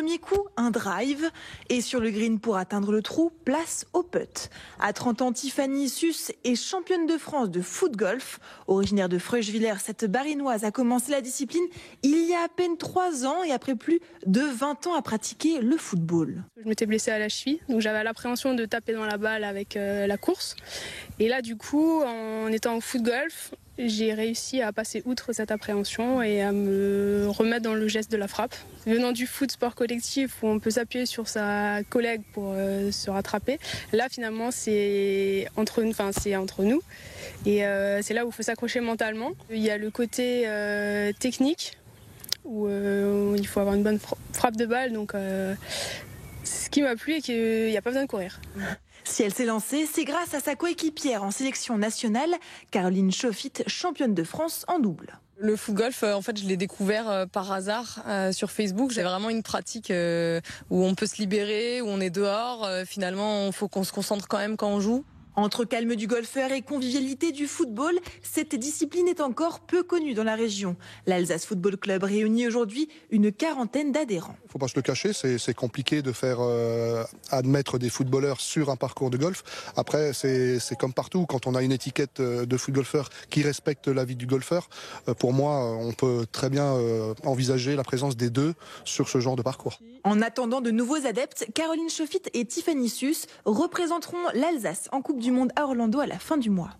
premier coup, un drive. Et sur le green pour atteindre le trou, place au putt. À 30 ans, Tiffany Susse est championne de France de foot-golf. Originaire de Freuchvillers, cette Barinoise a commencé la discipline il y a à peine 3 ans et après plus de 20 ans à pratiquer le football. Je m'étais blessée à la cheville, donc j'avais l'appréhension de taper dans la balle avec la course. Et là, du coup, en étant au foot-golf, j'ai réussi à passer outre cette appréhension et à me remettre dans le geste de la frappe. Venant du foot sport collectif où on peut s'appuyer sur sa collègue pour se rattraper, là finalement c'est entre nous et c'est là où il faut s'accrocher mentalement. Il y a le côté technique où il faut avoir une bonne frappe de balle, donc ce qui m'a plu est qu'il n'y a pas besoin de courir. Si elle s'est lancée, c'est grâce à sa coéquipière en sélection nationale, Caroline Chauffitte, championne de France en double. Le foot-golf, en fait, je l'ai découvert par hasard sur Facebook. C'est vraiment une pratique où on peut se libérer, où on est dehors. Finalement, il faut qu'on se concentre quand même quand on joue. Entre calme du golfeur et convivialité du football, cette discipline est encore peu connue dans la région. L'Alsace Football Club réunit aujourd'hui une quarantaine d'adhérents. Il ne faut pas se le cacher, c'est compliqué de faire admettre des footballeurs sur un parcours de golf. Après, c'est comme partout, quand on a une étiquette de footgolfeur qui respecte la vie du golfeur, pour moi, on peut très bien envisager la présence des deux sur ce genre de parcours. En attendant de nouveaux adeptes, Caroline Chauffitte et Tiffany Susse représenteront l'Alsace en Coupe du Monde à Orlando à la fin du mois.